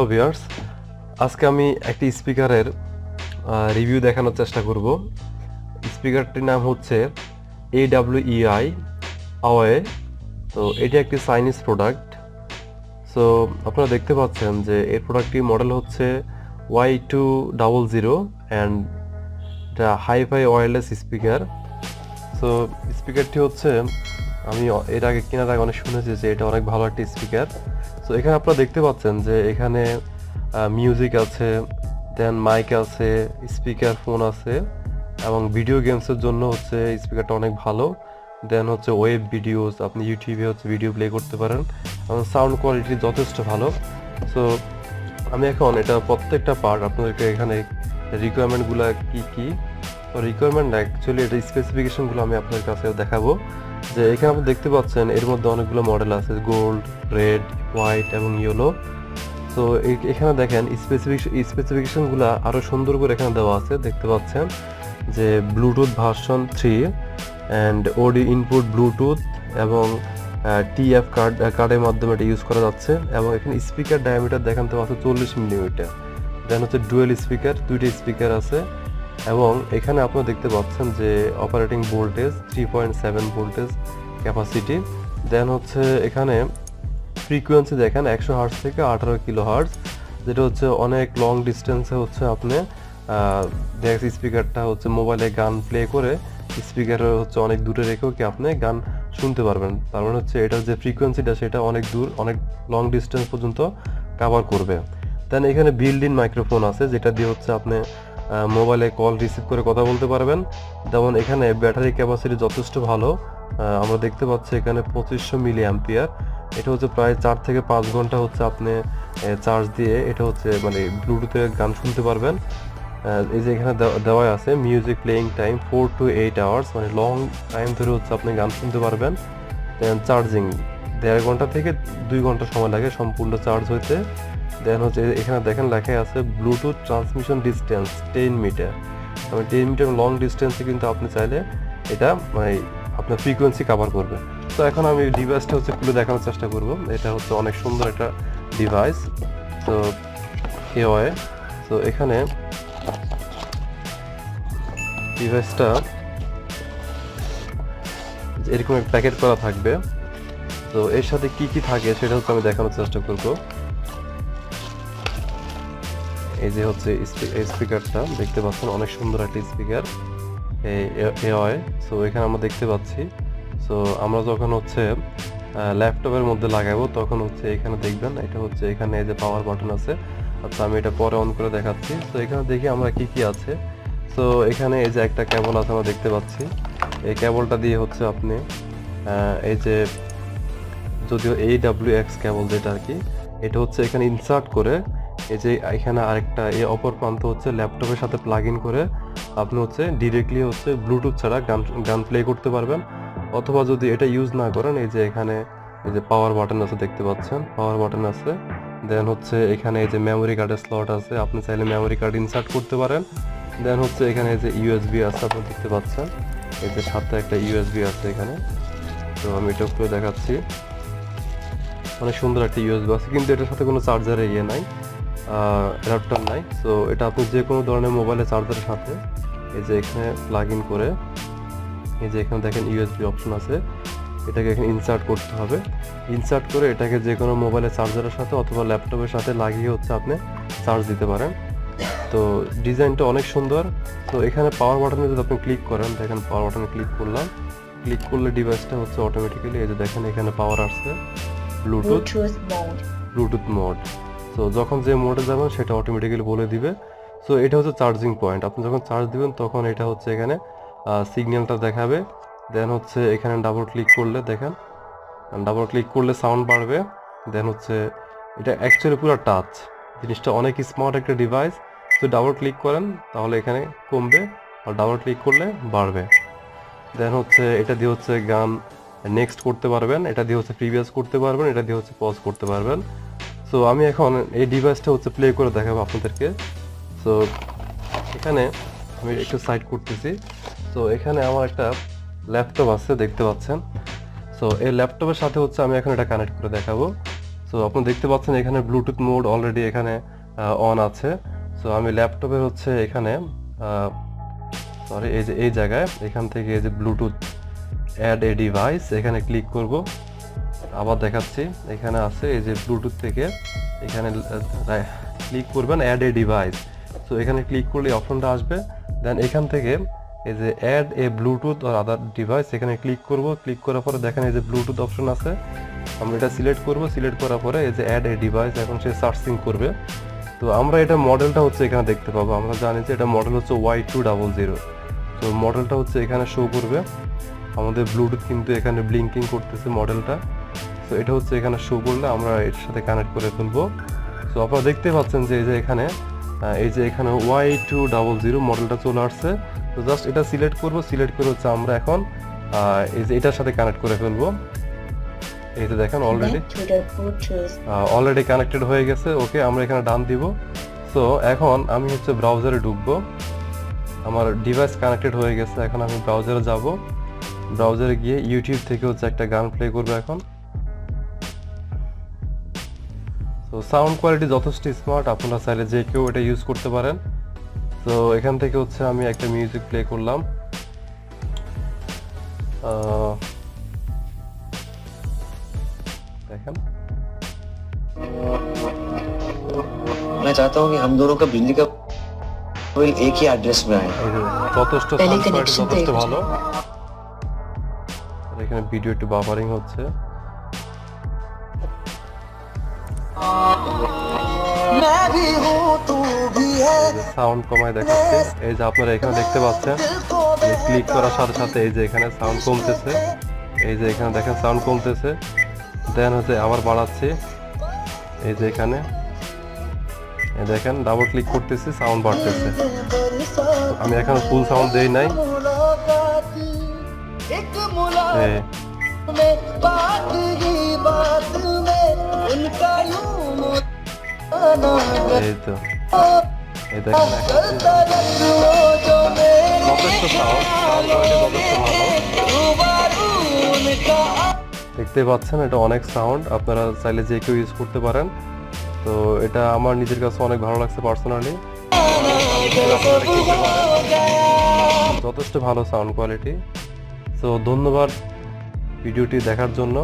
Hello viewers, আজকে আমি একটি স্পিকারের রিভিউ দেখানোর চেষ্টা করব। স্পিকারটির নাম হচ্ছে AWEI AWEI। তো এটি একটি চাইনিজ প্রোডাক্ট। সো আপনারা দেখতে পাচ্ছেন যে এই প্রোডাক্টটির মডেল হচ্ছে Y200 অ্যান্ড এটা হাই-ফাই ওয়্যারলেস স্পিকার। সো স্পিকারটি হচ্ছে আমি এর আগে কেনার আগে অনেক শুনেছি যে এটা অনেক ভালো একটি স্পিকার। সো এখানে আপনারা দেখতে পাচ্ছেন যে এখানে মিউজিক আছে, দেন মাইক আছে, স্পিকার ফোন আছে এবং ভিডিও গেমসের জন্য হচ্ছে স্পিকারটা অনেক ভালো। দেন হচ্ছে ওয়েব ভিডিওস, আপনি ইউটিউবে হচ্ছে ভিডিও প্লে করতে পারেন এবং সাউন্ড কোয়ালিটি যথেষ্ট ভালো। সো আমি এখন এটা প্রত্যেকটা পার্ট আপনাদেরকে এখানে রিকোয়ারমেন্টগুলো কি রিকোয়ারমেন্ট অ্যাকচুয়ালি এটা স্পেসিফিকেশনগুলো আমি আপনাদের কাছে দেখাবো। যে এখানে আপনি দেখতে পাচ্ছেন এর মধ্যে অনেকগুলো মডেল আছে, গোল্ড, রেড, হোয়াইট এবং ইয়েলো। তো এখানে দেখেন স্পেসিফিকেশনগুলো আরও সুন্দর করে এখানে দেওয়া আছে। দেখতে পাচ্ছেন যে ব্লুটুথ ভার্সন 3 অ্যান্ড ওডি ইনপুট ব্লুটুথ এবং TF কার্ডের মাধ্যমে এটা ইউজ করা যাচ্ছে। এবং এখানে স্পিকার ডায়ামিটার দেখান তো আছে 40 মিলিমিটার। দেন হচ্ছে ডুয়েল স্পিকার, দুইটা স্পিকার আছে। এবং এখানে আপনারা দেখতে পাচ্ছেন যে অপারেটিং ভোল্টেজ 3.7 ভোল্টেজ ক্যাপাসিটি। দেন হচ্ছে এখানে ফ্রিকোয়েন্সি দেখেন 100 হার্টজ থেকে 18 কিলো হার্টজ, যেটা হচ্ছে অনেক লং ডিস্টেন্সে হচ্ছে আপনি দেখছি স্পিকারটা হচ্ছে মোবাইলে গান প্লে করে স্পিকারে হচ্ছে অনেক দূরে রেখেও কি আপনি গান শুনতে পারবেন। তার মানে হচ্ছে এটার যে ফ্রিকোয়েন্সিটা সেটা অনেক দূর, অনেক লং ডিস্টেন্স পর্যন্ত কভার করবে। দেন এখানে বিল্ড ইন মাইক্রোফোন আছে, যেটা দিয়ে হচ্ছে আপনি মোবাইলে কল রিসিভ করে কথা বলতে পারবেন। যেমন এখানে ব্যাটারি ক্যাপাসিটি যথেষ্ট ভালো, আমরা দেখতে পাচ্ছি এখানে 2500 মিলি অ্যাম্পিয়ার। এটা হচ্ছে প্রায় 4 থেকে 5 ঘন্টা হচ্ছে আপনি চার্জ দিয়ে এটা হচ্ছে মানে ব্লুটুথে গান শুনতে পারবেন। এই যে এখানে দেওয়া আছে music playing time 4 to 8 hours, মানে লং টাইম ধরে হচ্ছে আপনি গান শুনতে পারবেন। দেন চার্জিং 1.5 ঘন্টা থেকে 2 ঘন্টা সময় লাগে সম্পূর্ণ চার্জ হইতে। দেন হচ্ছে এখানে দেখেন লেখা আছে ব্লুটুথ ট্রান্সমিশন ডিস্টেন্স 10 মিটার, মানে 10 মিটার লং ডিস্টেন্সে কিন্তু আপনি চাইলে এটা মানে আপনার ফ্রিকোয়েন্সি কভার করবে। তো এখন আমি ডিভাইসটা হচ্ছে খুলে দেখানোর চেষ্টা করব। এটা হচ্ছে অনেক সুন্দর একটা ডিভাইস। তো AWEI, তো এখানে ডিভাইসটা এরকম একটা প্যাকেট করা থাকবে। তো এর সাথে কি থাকে সেটা হচ্ছে আমি দেখানোর চেষ্টা করব। এই যে হচ্ছে স্পিকারটা দেখতে পাচ্ছেন, অনেক সুন্দর একটা স্পিকার AWEI। সো এখানে আমরা দেখতে পাচ্ছি। সো আমরা যখন হচ্ছে ল্যাপটপের মধ্যে লাগাবো তখন হচ্ছে এখানে দেখবেন এটা হচ্ছে এখানে এই যে পাওয়ার বাটন আছে। আচ্ছা আমি এটা পরে অন করে দেখাচ্ছি। তো এখানে দেখি আমরা কি আছে। সো এখানে এই যে একটা কেবল আছে আমরা দেখতে পাচ্ছি। এই কেবলটা দিয়ে হচ্ছে আপনি এই যে যদিও AWX কেবল যেটা আর কি, এটা হচ্ছে এখানে ইনসার্ট করে এই যে এখানে আরেকটা এই অপর প্রান্ত হচ্ছে ল্যাপটপের সাথে প্লাগ ইন করে আপনি হচ্ছে ডিরেক্টলি হচ্ছে ব্লুটুথ ছাড়া গান প্লে করতে পারবেন। অথবা যদি এটা ইউজ না করেন এই যে এখানে এই যে পাওয়ার বাটন আছে দেখতে পাচ্ছেন, পাওয়ার বাটন আছে। দেন হচ্ছে এখানে এই যে মেমোরি কার্ডের স্লট আছে, আপনি চাইলে মেমোরি কার্ড ইনসার্ট করতে পারেন। দেন হচ্ছে এখানে এই যে USB আছে আপনি দেখতে পাচ্ছেন, এই যে সাথে একটা USB আছে এখানে। তো আমি এটা খুলে দেখাচ্ছি, অনেক সুন্দর একটা USB আছে, কিন্তু এটার সাথে কোনো চার্জারের নাই, অ্যাডাপ্টার নাই। সো এটা আপনি যে কোনো ধরনের মোবাইলের চার্জারের সাথে এই যে এখানে প্লাগ ইন করে এই যে এখানে দেখেন USB অপশন আছে, এটাকে এখানে ইনসার্ট করতে হবে। ইনসার্ট করে এটাকে যে কোনো মোবাইলের চার্জারের সাথে অথবা ল্যাপটপের সাথে লাগিয়ে হচ্ছে আপনি চার্জ দিতে পারেন। তো ডিজাইনটা অনেক সুন্দর। তো এখানে পাওয়ার বাটনে যদি আপনি ক্লিক করেন, দেখেন পাওয়ার বাটনে ক্লিক করলে ডিভাইসটা হচ্ছে অটোমেটিক্যালি এই যে দেখেন এখানে পাওয়ার আসছে ব্লুটুথ মোড। সো যখন যে মোডে যাবেন সেটা অটোমেটিক্যালি বলে দিবে। সো এটা হচ্ছে চার্জিং পয়েন্ট, আপনি যখন চার্জ দিবেন তখন এটা হচ্ছে এখানে সিগন্যালটা দেখাবে। দেন হচ্ছে এখানে ডাবল ক্লিক করলে দেখেন, ডাবল ক্লিক করলে সাউন্ড বাড়বে। দেন হচ্ছে এটা অ্যাকচুয়ালি পুরো টাচ, জিনিসটা অনেক স্মার্ট একটা ডিভাইস। তো ডাবল ক্লিক করেন তাহলে এখানে কমবে, আর ডাবল ক্লিক করলে বাড়বে। দেন হচ্ছে এটা দিয়ে হচ্ছে গান নেক্সট করতে পারবেন, এটা দিয়ে হচ্ছে প্রিভিয়াস করতে পারবেন, এটা দিয়ে হচ্ছে পজ করতে পারবেন। সো আমি এখন এই ডিভাইসটা হচ্ছে প্লে করে দেখাবো আপনাদেরকে। সো এখানে আমি একটু সাইড করতেছি। সো এখানে আমার একটা ল্যাপটপ আছে দেখতে পাচ্ছেন। সো এই ল্যাপটপের সাথে হচ্ছে আমি এখন এটা কানেক্ট করে দেখাবো। সো আপনি দেখতে পাচ্ছেন এখানে ব্লুটুথ মোড অলরেডি এখানে অন আছে। সো আমি ল্যাপটপে হচ্ছে এখানে সরি এই যে এই জায়গায় এখান থেকে এই যে ব্লুটুথ অ্যাড এ ডিভাইস এখানে ক্লিক করব। আবার দেখাচ্ছি, এখানে আছে এই যে ব্লুটুথ থেকে এখানে ক্লিক করবেন অ্যাড এ ডিভাইস। সো এখানে ক্লিক করলে অপশনটা আসবে। দেন এখান থেকে এই যে অ্যাড এ ব্লুটুথ আর আদার ডিভাইস এখানে ক্লিক করব। ক্লিক করার পরে দেখেন এই যে ব্লুটুথ অপশন আছে, আমরা এটা সিলেক্ট করব। সিলেক্ট করার পরে এই যে অ্যাড এ ডিভাইস এখন সে সার্চিং করবে। তো আমরা এটা মডেলটা হচ্ছে এখানে দেখতে পাবো। আমরা জানি যে এটা মডেল হচ্ছে Y200। তো মডেলটা হচ্ছে এখানে শো করবে। আমাদের ব্লুটুথ কিন্তু এখানে ব্লিঙ্কিং করতেছে মডেলটা। তো এটা হচ্ছে এখানে শো করলে আমরা এর সাথে কানেক্ট করে ফেলবো। তো আপনারা দেখতে পাচ্ছেন যে এই যে এখানে Y200 মডেলটা চলে আসছে। তো জাস্ট এটা সিলেক্ট করব। সিলেক্ট করে হচ্ছে আমরা এখন এই যে এটার সাথে কানেক্ট করে ফেলবো। এই যে দেখেন অলরেডি কানেক্টেড হয়ে গেছে। ওকে, আমরা এখানে ডান দিব। সো এখন আমি হচ্ছে ব্রাউজারে ঢুকবো। আমার ডিভাইস কানেক্টেড হয়ে গেছে। এখন আমি ব্রাউজারে যাব। ব্রাউজারে গিয়ে ইউটিউব থেকে হচ্ছে একটা গান প্লে করবো এখন। তো সাউন্ড কোয়ালিটি যথেষ্ট স্মার্ট, আপনারা চাইলে যে কেউ এটা ইউজ করতে পারেন। তো এখান থেকে হচ্ছে আমি একটা মিউজিক প্লে করলাম। দেখেন मैं चाहता हूँ कि हम दोनों का बिजली का बिल एक ही एड्रेस में आए। যথেষ্ট সাউন্ড কোয়ালিটি যথেষ্ট ভালো। এখানে ভিডিও একটু বাফারিং হচ্ছে। সাউন্ড কমায় দেখাচ্ছে। এই যে আপনারা এখানে দেখতে পাচ্ছেন ক্লিক করার সাথে সাথে এই যে এখানে সাউন্ড কমতেছে। এই যে এখানে দেখেন সাউন্ড কমতেছে। দেন হচ্ছে আবার বাড়াচ্ছি। এই যে এখানে দেখেন ডাবল ক্লিক করতেছি, সাউন্ড বাড়তেছে। আমি এখানে ফুল সাউন্ড দেই নাই। এই তো এই দেখেন যথেষ্ট সাউন্ড যথেষ্ট ভালো দেখতে পাচ্ছেন। এটা অনেক সাউন্ড, আপনারা চাইলে যে কেউ ইউজ করতে পারেন। তো এটা আমার নিজের কাছে অনেক ভালো লাগছে পার্সোনালি। যথেষ্ট ভালো সাউন্ড কোয়ালিটি। তো ধন্যবাদ ভিডিওটি দেখার জন্য।